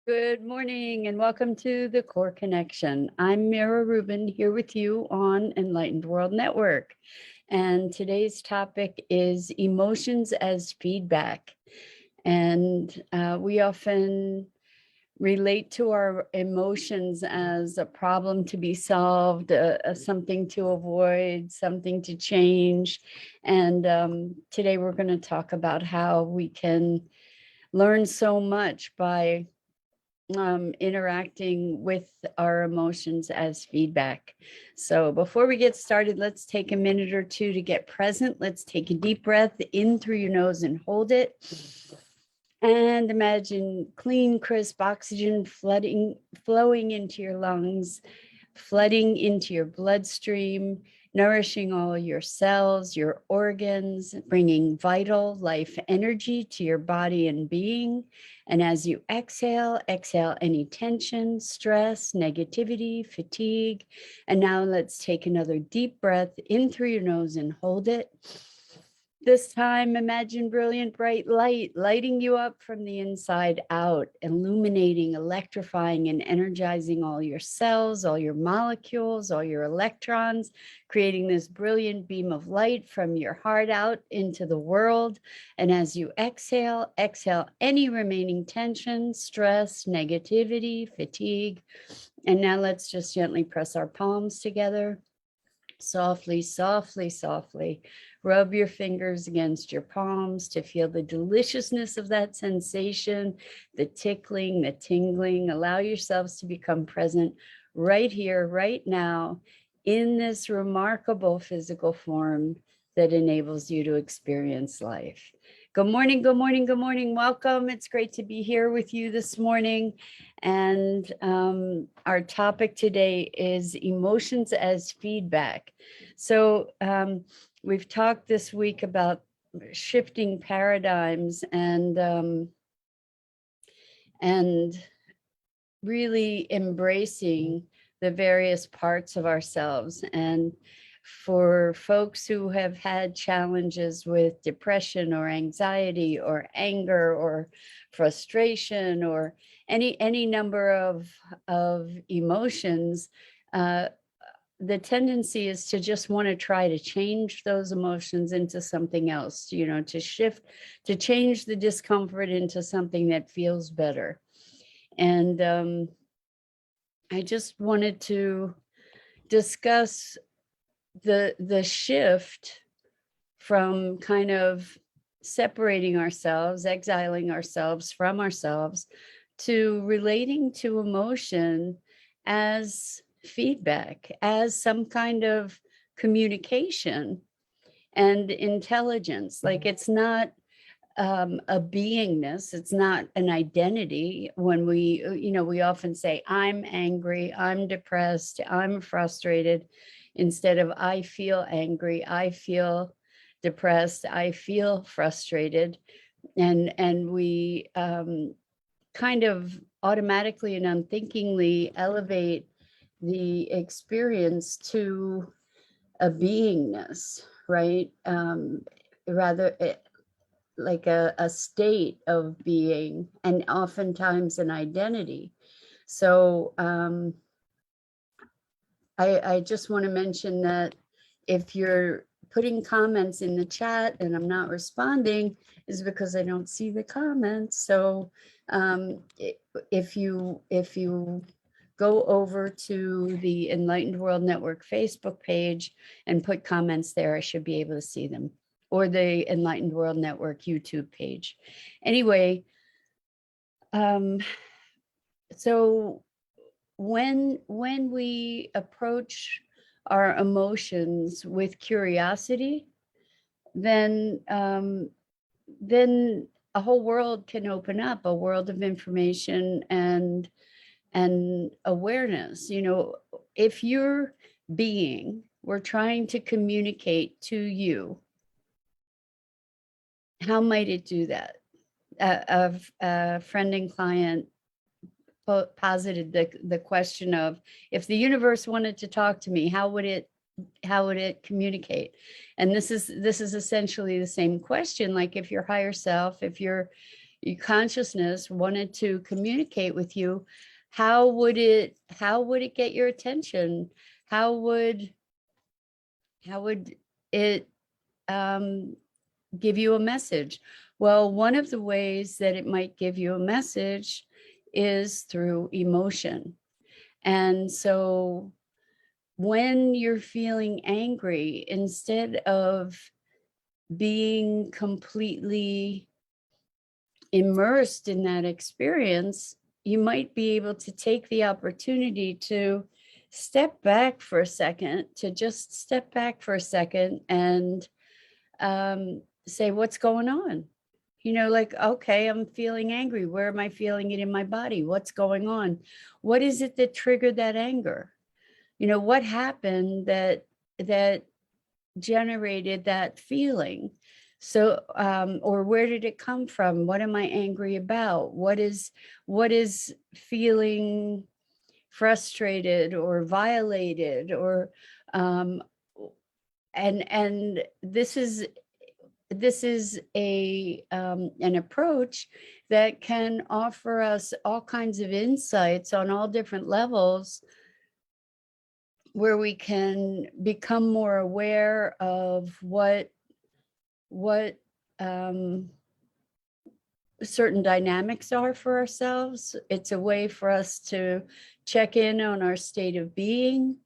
Good morning and welcome to the Core Connection. I'm Mira Rubin here with you on Enlightened World Network. And today's topic is emotions as feedback. And we often relate to our emotions as a problem to be solved, something to avoid, something to change. And today we're going to talk about how we can learn so much by interacting with our emotions as feedback. So before we get started, let's take a minute or two to get present. Let's take a deep breath in through your nose and hold it. And imagine clean, crisp oxygen flowing into your lungs, flooding into your bloodstream, nourishing all your cells, your organs, bringing vital life energy to your body and being. And as you exhale any tension, stress, negativity, fatigue. And now let's take another deep breath in through your nose and hold it. This time, imagine brilliant, bright light lighting you up from the inside out, illuminating, electrifying, and energizing all your cells, all your molecules, all your electrons, creating this brilliant beam of light from your heart out into the world. And as you exhale any remaining tension, stress, negativity, fatigue. And now let's just gently press our palms together. Softly, softly, softly. Rub your fingers against your palms to feel the deliciousness of that sensation, the tickling, the tingling. Allow yourselves to become present right here, right now, in this remarkable physical form that enables you to experience life. Good morning, good morning, good morning. Welcome. It's great to be here with you this morning. And our topic today is emotions as feedback. So we've talked this week about shifting paradigms and really embracing the various parts of ourselves. And for folks who have had challenges with depression or anxiety or anger or frustration or any number of emotions, the tendency is to just want to try to change those emotions into something else, to shift, to change the discomfort into something that feels better. And I just wanted to discuss the shift from kind of separating ourselves, exiling ourselves from ourselves, to relating to emotion as feedback, as some kind of communication and intelligence. Like it's not a beingness, it's not an identity. When we often say, I'm angry, I'm depressed, I'm frustrated, instead of I feel angry, I feel depressed, I feel frustrated. And we kind of automatically and unthinkingly elevate the experience to a beingness, right? Rather like a state of being, and oftentimes an identity. So I just want to mention that if you're putting comments in the chat and I'm not responding, is because I don't see the comments. So if you go over to the Enlightened World Network Facebook page and put comments there, I should be able to see them, or the Enlightened World Network YouTube page. Anyway, so when we approach our emotions with curiosity, then a whole world can open up, a world of information and awareness. If your being were trying to communicate to you, how might it do that? A friend and client posited the question of, if the universe wanted to talk to me, how would it communicate? And this is essentially the same question. Like if your higher self, if your your consciousness wanted to communicate with you, how would it get your attention? How would it give you a message? Well, one of the ways that it might give you a message is through emotion. And so when you're feeling angry, instead of being completely immersed in that experience, you might be able to take the opportunity to step back for a second, and say, what's going on? Like, okay, I'm feeling angry. Where am I feeling it in my body? What's going on? What is it that triggered that anger? What happened that generated that feeling? So, or where did it come from? What am I angry about? What is feeling frustrated or violated? Or, and this is a an approach that can offer us all kinds of insights on all different levels, where we can become more aware of what certain dynamics are for ourselves. It's a way for us to check in on our state of being.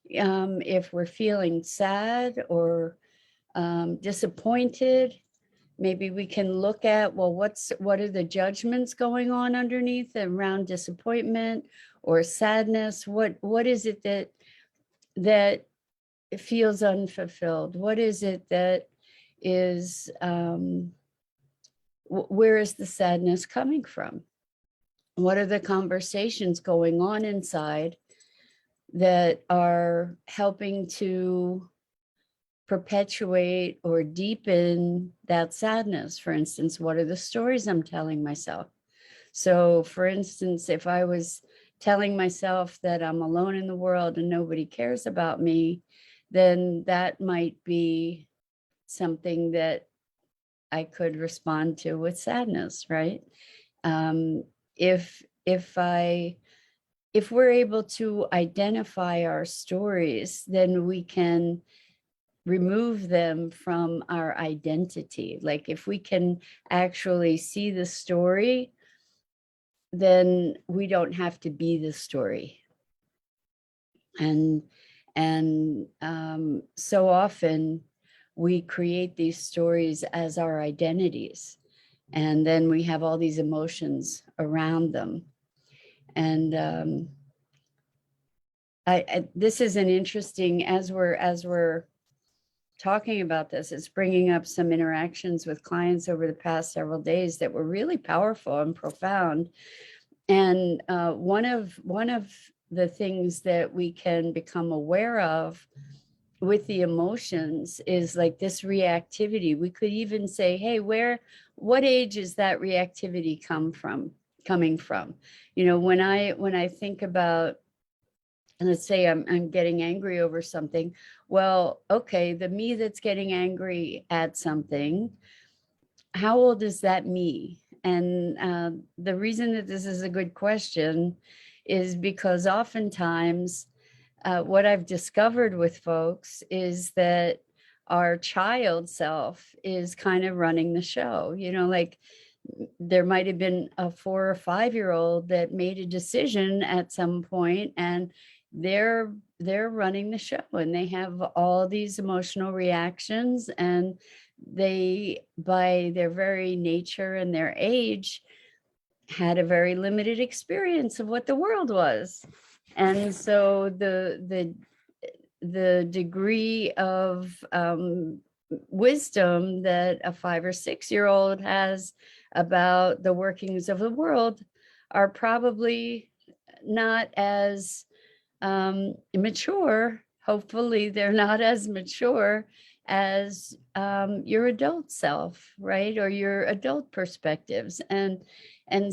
If we're feeling sad or disappointed, maybe we can look at, well, what are the judgments going on underneath around disappointment or sadness? What is it that feels unfulfilled? What is it that is, where is the sadness coming from? What are the conversations going on inside that are helping to perpetuate or deepen that sadness? For instance, what are the stories I'm telling myself? So, for instance, if I was telling myself that I'm alone in the world and nobody cares about me, then that might be something that I could respond to with sadness, right? If we're able to identify our stories, then we can remove them from our identity. Like, if we can actually see the story, then we don't have to be the story. And so often we create these stories as our identities, and then we have all these emotions around them. And this is an interesting, as we're talking about this, it's bringing up some interactions with clients over the past several days that were really powerful and profound. And one of the things that we can become aware of with the emotions is like this reactivity. We could even say, hey, what age is that reactivity coming from? When I think about, and let's say I'm getting angry over something. Well, okay, the me that's getting angry at something, how old is that me? And the reason that this is a good question is because oftentimes what I've discovered with folks is that our child self is kind of running the show. Like, there might have been a 4 or 5-year-old that made a decision at some point, and they're running the show, and they have all these emotional reactions, and they, by their very nature and their age, had a very limited experience of what the world was. And so the degree of wisdom that a 5 or 6-year-old has about the workings of the world are probably not as mature. Hopefully they're not as mature as your adult self, right? Or your adult perspectives. And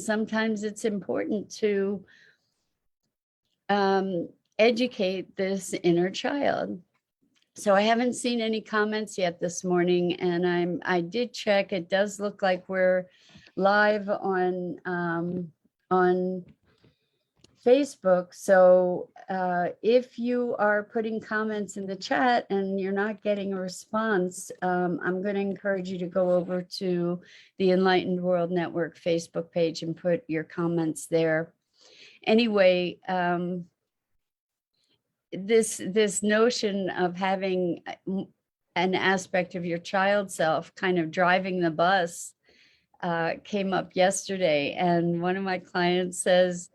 sometimes it's important to educate this inner child. So I haven't seen any comments yet this morning, and I did check. It does look like we're live on Facebook. So if you are putting comments in the chat and you're not getting a response, I'm going to encourage you to go over to the Enlightened World Network Facebook page and put your comments there. Anyway, this notion of having an aspect of your child self kind of driving the bus came up yesterday, and one of my clients says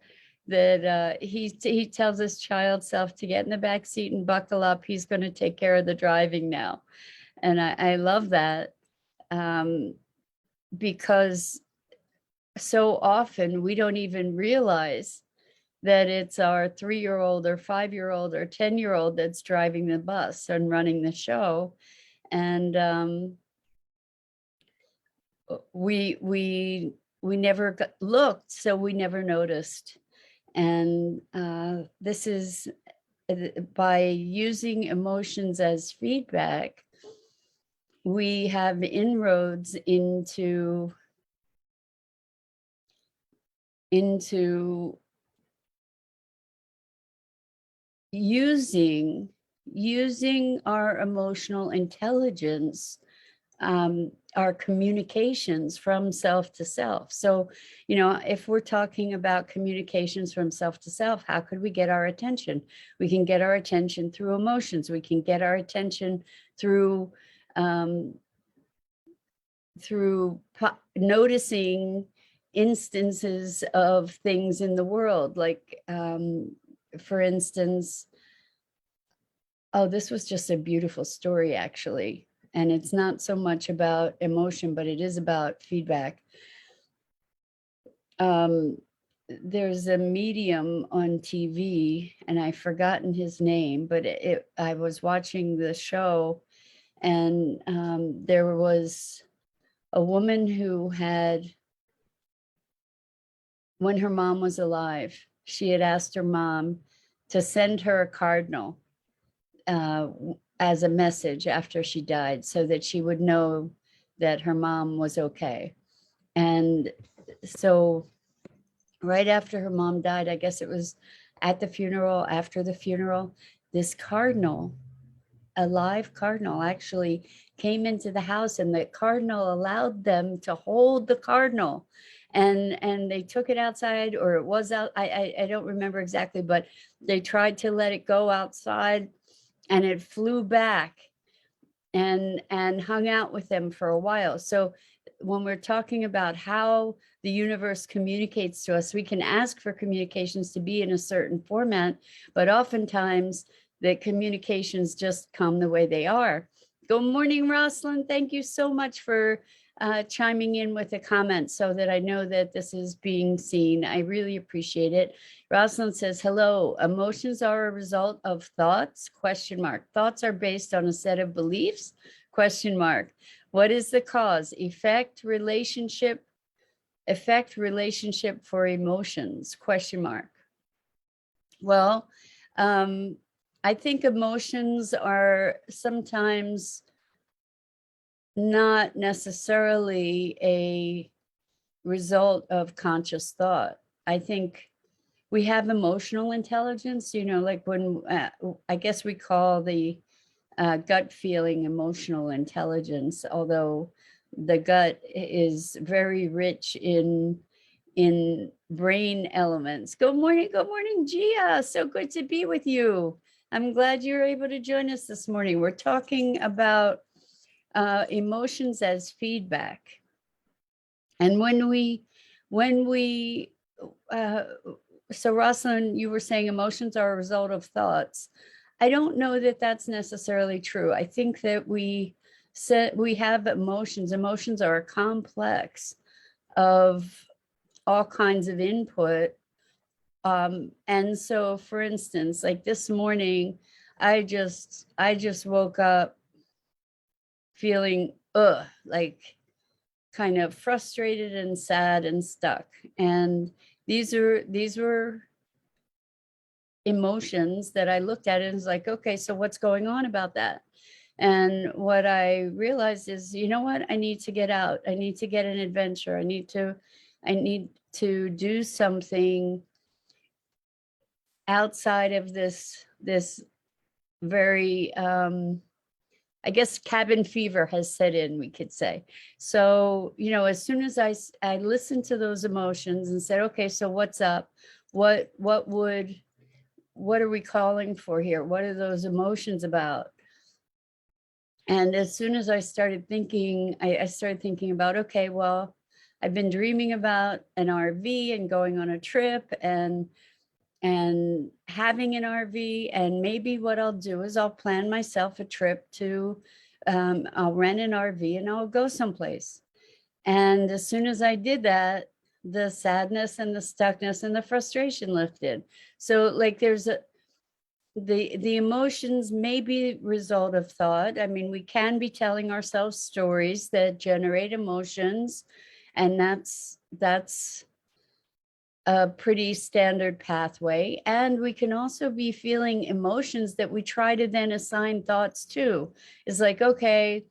that he tells his child self to get in the back seat and buckle up. He's going to take care of the driving now, and I love that because so often we don't even realize that it's our 3-year-old or 5-year-old or 10-year-old that's driving the bus and running the show, and we never looked, so we never noticed. And this is by using emotions as feedback, we have inroads into using our emotional intelligence, our communications from self to self. So, you know, if we're talking about communications from self to self, how could we get our attention? We can get our attention through emotions. We can get our attention through noticing instances of things in the world. Like, for instance, oh, this was just a beautiful story, actually. And it's not so much about emotion, but it is about feedback. There's a medium on TV, and I've forgotten his name, but I was watching the show, and there was a woman who had, when her mom was alive, she had asked her mom to send her a cardinal as a message after she died, so that she would know that her mom was okay. And so right after her mom died, I guess it was at the funeral, after the funeral, this cardinal, a live cardinal, actually came into the house, and the cardinal allowed them to hold the cardinal, and they took it outside, or it was out, I don't remember exactly, but they tried to let it go outside, and it flew back and hung out with them for a while. So when we're talking about how the universe communicates to us, we can ask for communications to be in a certain format, but oftentimes the communications just come the way they are. Good morning, Rosalind. Thank you so much for chiming in with a comment so that I know that this is being seen. I really appreciate it. Rosalind says, hello, emotions are a result of thoughts, question mark. Thoughts are based on a set of beliefs, question mark. What is the cause? Effect relationship for emotions, question mark. Well, I think emotions are sometimes not necessarily a result of conscious thought. I think we have emotional intelligence, you know, like when I guess we call the gut feeling emotional intelligence, although the gut is very rich in brain elements. Good morning, Gia. So good to be with you. I'm glad you're able to join us this morning. We're talking about emotions as feedback. And so Rosalind, you were saying emotions are a result of thoughts. I don't know that that's necessarily true. I think that we have emotions. Emotions are a complex of all kinds of input. And so, for instance, like this morning, I just woke up feeling like kind of frustrated and sad and stuck. And these were emotions that I looked at and was like, okay, so what's going on about that? And what I realized is, you know what, I need to get out. I need to get an adventure. I need to do something outside of this very I guess cabin fever has set in, we could say. So, as soon as I listened to those emotions and said, okay, so what's up? What are we calling for here? What are those emotions about? And as soon as I started thinking, I started thinking about, okay, well, I've been dreaming about an RV and going on a trip and having an RV. And maybe what I'll do is I'll plan myself a trip to, I'll rent an RV and I'll go someplace. And as soon as I did that, the sadness and the stuckness and the frustration lifted. So like the emotions may be result of thought. I mean, we can be telling ourselves stories that generate emotions, and that's a pretty standard pathway. And we can also be feeling emotions that we try to then assign thoughts to. It's like, okay,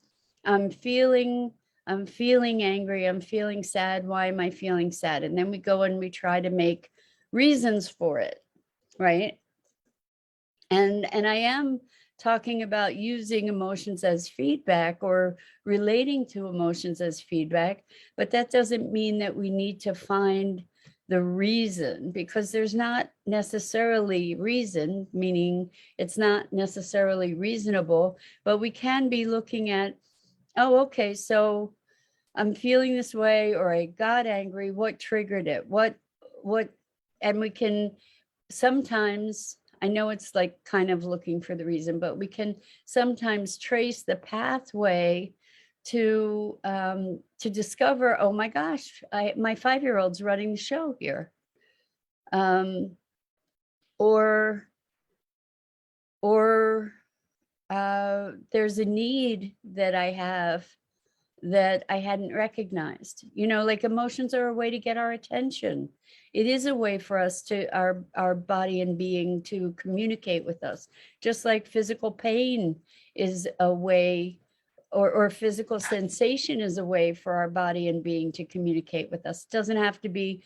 I'm feeling angry, I'm feeling sad. Why am I feeling sad? And then we go and we try to make reasons for it, right? And I am talking about using emotions as feedback or relating to emotions as feedback, but that doesn't mean that we need to find the reason, because there's not necessarily reason, meaning it's not necessarily reasonable, but we can be looking at, oh, okay, so I'm feeling this way, or I got angry. What triggered it? What, and we can sometimes, I know it's like kind of looking for the reason, but we can sometimes trace the pathway to discover, oh my gosh, my 5-year-old's running the show here. Or there's a need that I have that I hadn't recognized. Like emotions are a way to get our attention. It is a way for us to our body and being to communicate with us, just like physical pain is a way, or physical sensation is a way for our body and being to communicate with us. It doesn't have to be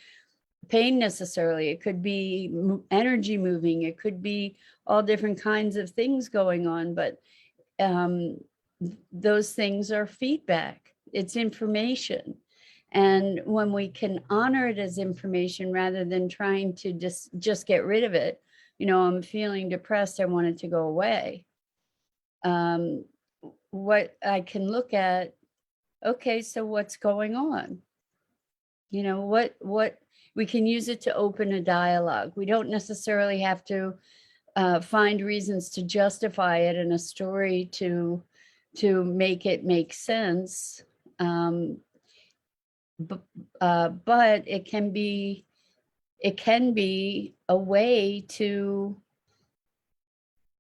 pain necessarily. It could be energy moving. It could be all different kinds of things going on, but those things are feedback. It's information. And when we can honor it as information rather than trying to just get rid of it, I'm feeling depressed, I want it to go away. What I can look at, okay, so what's going on? What we can use it to open a dialogue. We don't necessarily have to find reasons to justify it in a story to make it make sense. But it can be a way to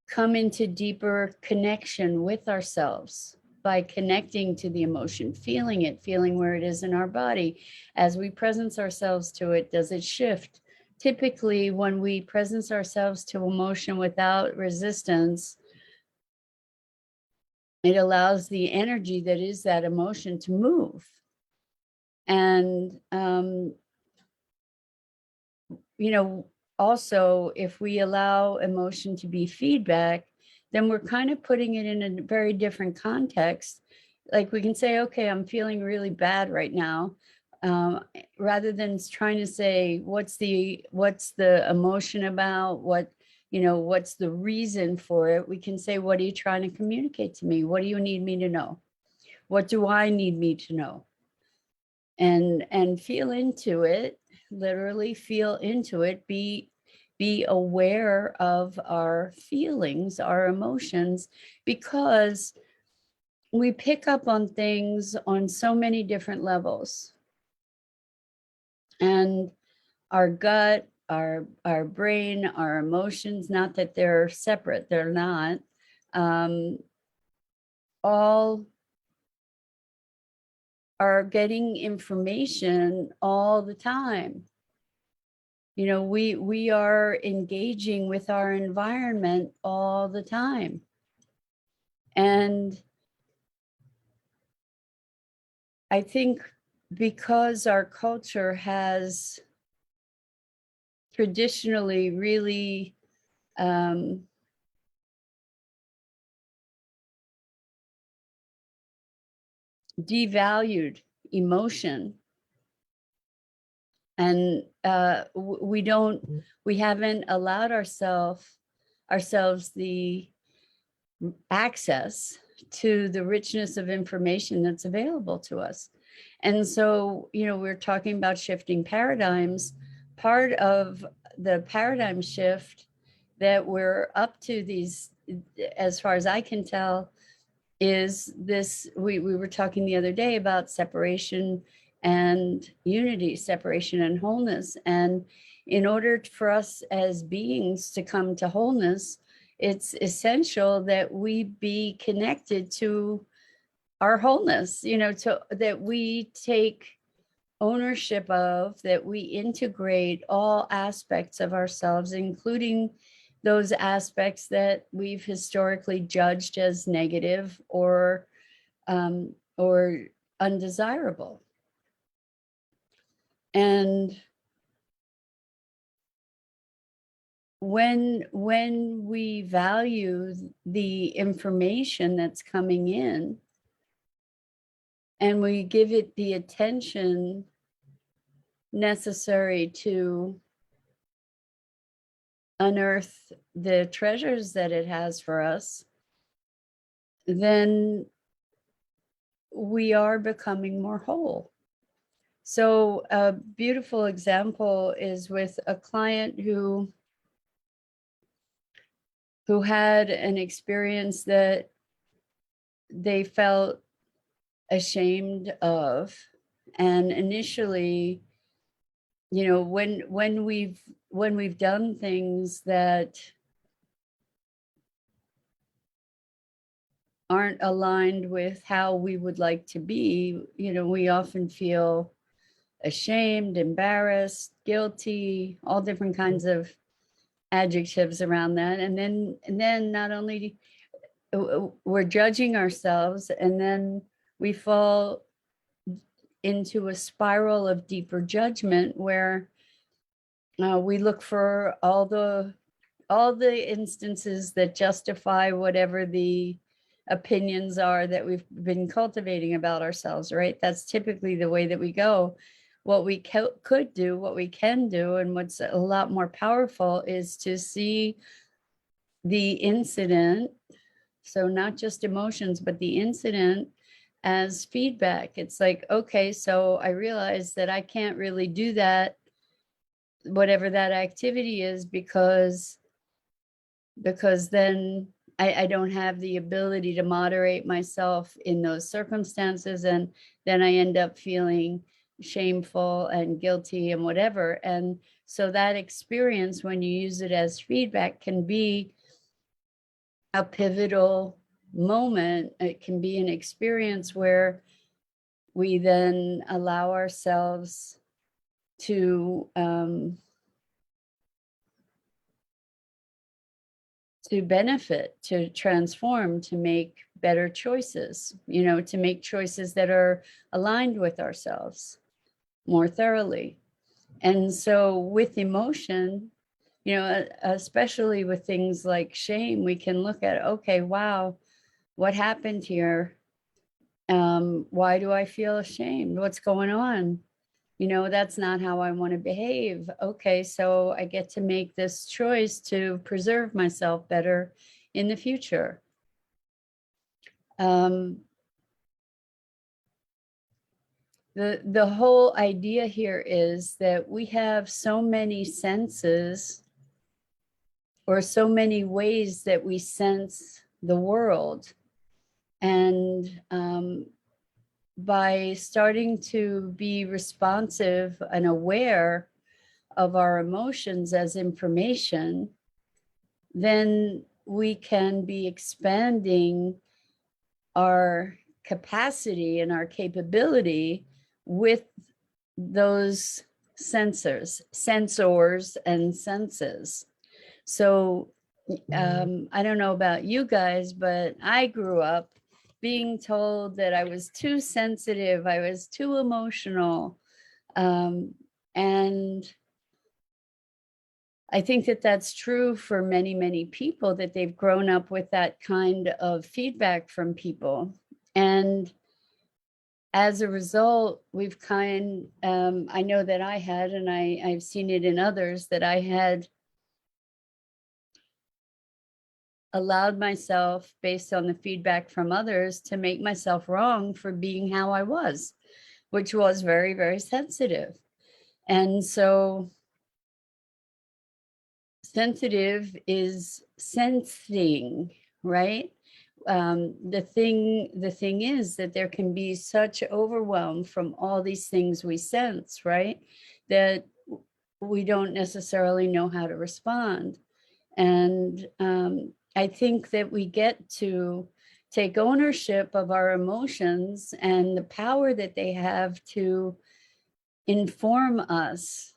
come into deeper connection with ourselves by connecting to the emotion, feeling where it is in our body. As we presence ourselves to it, does it shift? Typically, when we presence ourselves to emotion without resistance, it allows the energy that is that emotion to move. And, also, if we allow emotion to be feedback, then we're kind of putting it in a very different context. Like we can say, okay, I'm feeling really bad right now. Rather than trying to say, what's the emotion about? What's the reason for it? We can say, what are you trying to communicate to me? What do you need me to know? What do I need me to know? And feel into it, literally feel into it, be aware of our feelings, our emotions, because we pick up on things on so many different levels. And our gut, our brain, our emotions, not that they're separate, they're not, all are getting information all the time. We are engaging with our environment all the time. And I think because our culture has traditionally really devalued emotion, and we haven't allowed ourselves the access to the richness of information that's available to us. And so, we're talking about shifting paradigms. Part of the paradigm shift that we're up to these, as far as I can tell, is this. We were talking the other day about separation and unity, separation and wholeness. And in order for us as beings to come to wholeness, it's essential that we be connected to our wholeness, that we take ownership of, that we integrate all aspects of ourselves, including those aspects that we've historically judged as negative or undesirable. And when we value the information that's coming in, and we give it the attention necessary to unearth the treasures that it has for us, then we are becoming more whole. So a beautiful example is with a client who had an experience that they felt ashamed of. And initially, when we've done things that aren't aligned with how we would like to be, we often feel ashamed, embarrassed, guilty, all different kinds of adjectives around that. And then not only we're judging ourselves, and then we fall into a spiral of deeper judgment where we look for all the instances that justify whatever the opinions are that we've been cultivating about ourselves, right? That's typically the way that we go. What we could do, what we can do, and what's a lot more powerful is to see the incident, so not just emotions, but the incident as feedback. It's like, okay, so I realize that I can't really do that, whatever that activity is, because then I don't have the ability to moderate myself in those circumstances. And then I end up feeling shameful and guilty and whatever. And so that experience, when you use it as feedback, can be a pivotal moment. It can be an experience where we then allow ourselves to benefit, to transform, to make better choices, to make choices that are aligned with ourselves more thoroughly. And so with emotion, especially with things like shame, we can look at, okay, wow, what happened here? Why do I feel ashamed? What's going on? That's not how I want to behave. Okay, so I get to make this choice to preserve myself better in the future. The whole idea here is that we have so many senses, or so many ways that we sense the world. And by starting to be responsive and aware of our emotions as information, then we can be expanding our capacity and our capability with those sensors and senses. So I don't know about you guys, but I grew up being told that I was too sensitive, I was too emotional. And I think that that's true for many, many people, that they've grown up with that kind of feedback from people. And as a result, we've I know that I had, and I've seen it in others, that I had allowed myself, based on the feedback from others, to make myself wrong for being how I was, which was very, very sensitive. And so sensitive is sensing, right? The thing is that there can be such overwhelm from all these things we sense, right? That we don't necessarily know how to respond. And I think that we get to take ownership of our emotions and the power that they have to inform us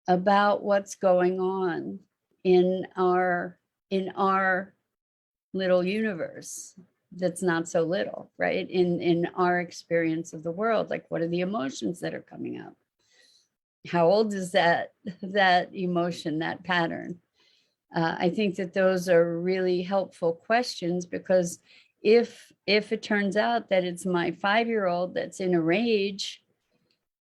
about what's going on in our little universe that's not so little, right? In our experience of the world, like, what are the emotions that are coming up? How old is that emotion, that pattern? I think that those are really helpful questions, because if it turns out that it's my 5-year-old that's in a rage,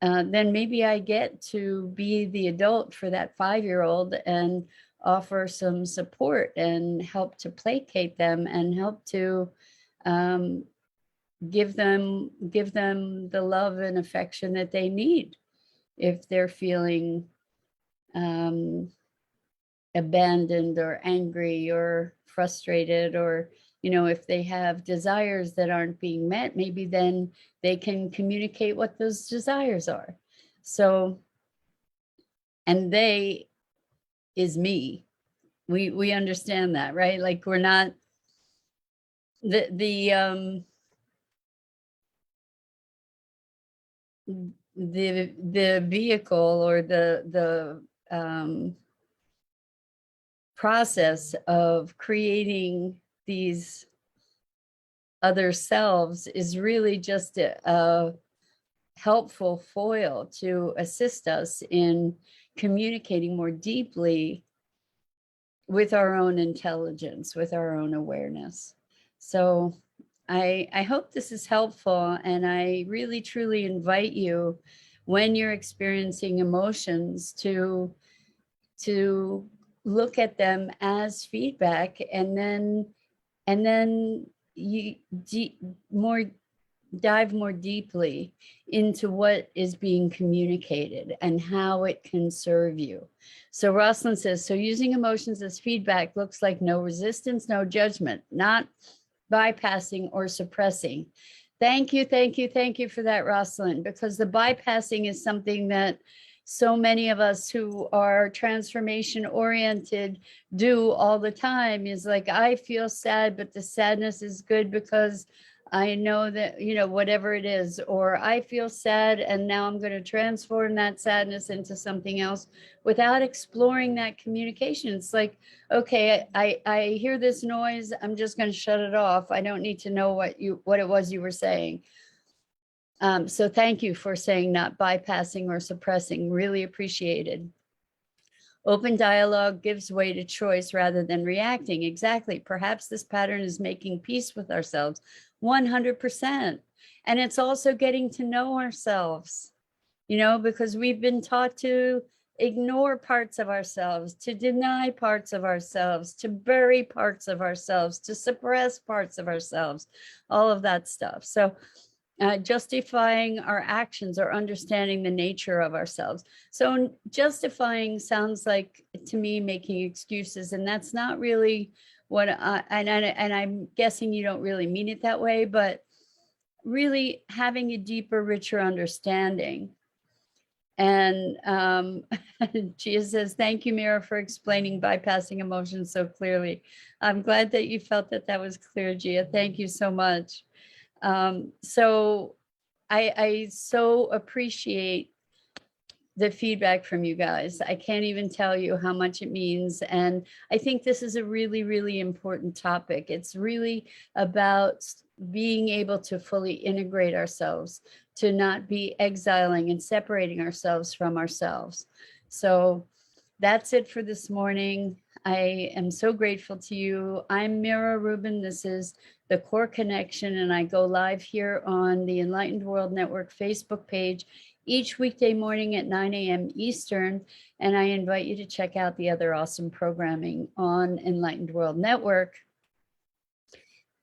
then maybe I get to be the adult for that 5-year-old and offer some support and help to placate them and help to give them the love and affection that they need if they're feeling abandoned or angry or frustrated, or if they have desires that aren't being met, maybe then they can communicate what those desires are. So, and they is me. We understand that, right? Like, we're not the vehicle or the process of creating these other selves is really just a helpful foil to assist us in communicating more deeply with our own intelligence, with our own awareness. So I hope this is helpful, and I really truly invite you, when you're experiencing emotions, to look at them as feedback, and then you dive more deeply into what is being communicated and how it can serve you. So Rosalind says, so using emotions as feedback looks like no resistance, no judgment, not bypassing or suppressing. Thank you, thank you, thank you for that, Rosalind, because the bypassing is something that so many of us who are transformation oriented do all the time. Is like, I feel sad, but the sadness is good because I know that, whatever it is, or I feel sad and now I'm going to transform that sadness into something else, without exploring that communication. It's like, okay, I hear this noise, I'm just going to shut it off. I don't need to know what it was you were saying. So thank you for saying not bypassing or suppressing, really appreciated. Open dialogue gives way to choice rather than reacting. Exactly. Perhaps this pattern is making peace with ourselves. 100%. And it's also getting to know ourselves, because we've been taught to ignore parts of ourselves, to deny parts of ourselves, to bury parts of ourselves, to suppress parts of ourselves, all of that stuff. So justifying our actions or understanding the nature of ourselves. So justifying sounds like, to me, making excuses, and that's not really what and I'm guessing you don't really mean it that way, but really having a deeper, richer understanding. And Gia says, thank you, Mira, for explaining bypassing emotions so clearly. I'm glad that you felt that was clear, Gia. Thank you so much. So I so appreciate the feedback from you guys. I can't even tell you how much it means. And I think this is a really, really important topic. It's really about being able to fully integrate ourselves, to not be exiling and separating ourselves from ourselves. So that's it for this morning. I am so grateful to you. I'm Mira Rubin. This is the Core Connection, and I go live here on the Enlightened World Network Facebook page each weekday morning at 9 a.m. Eastern. And I invite you to check out the other awesome programming on Enlightened World Network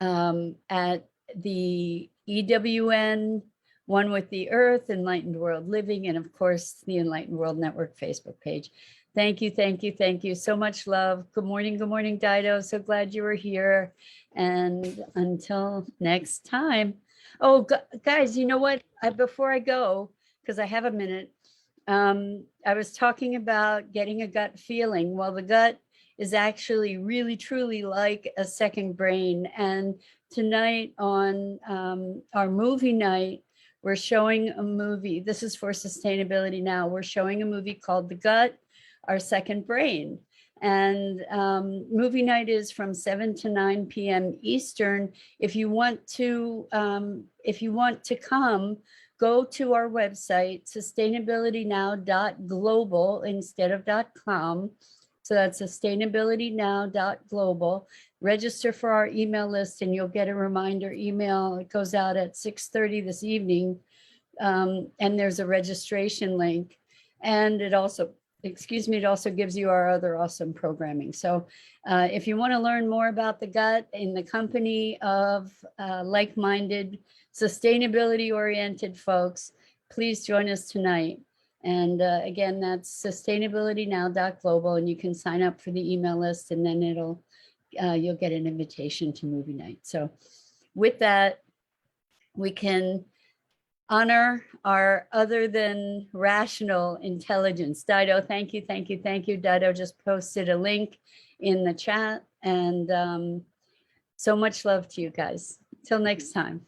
at the EWN, One with the Earth, Enlightened World Living, and of course, the Enlightened World Network Facebook page. Thank you, thank you, thank you. So much love. Good morning, Dido. So glad you were here. And until next time. Oh, guys, you know what? Before I go, because I have a minute, I was talking about getting a gut feeling. Well, the gut is actually really, truly like a second brain. And tonight on our movie night, we're showing a movie. This is for Sustainability Now. We're showing a movie called The Gut, Our Second Brain. And movie night is from 7 to 9 p.m. Eastern. If you want to come, go to our website, sustainabilitynow.global instead of .com. So that's sustainabilitynow.global. Register for our email list and you'll get a reminder email. It goes out at 6:30 this evening. And there's a registration link. And it also, it also gives you our other awesome programming. So if you want to learn more about the gut in the company of like-minded, sustainability-oriented folks, please join us tonight. And again, that's sustainabilitynow.global, and you can sign up for the email list, and then you'll get an invitation to movie night. So with that, we can honor our other than rational intelligence. Dido, thank you, thank you, thank you. Dido just posted a link in the chat, and so much love to you guys. Till next time.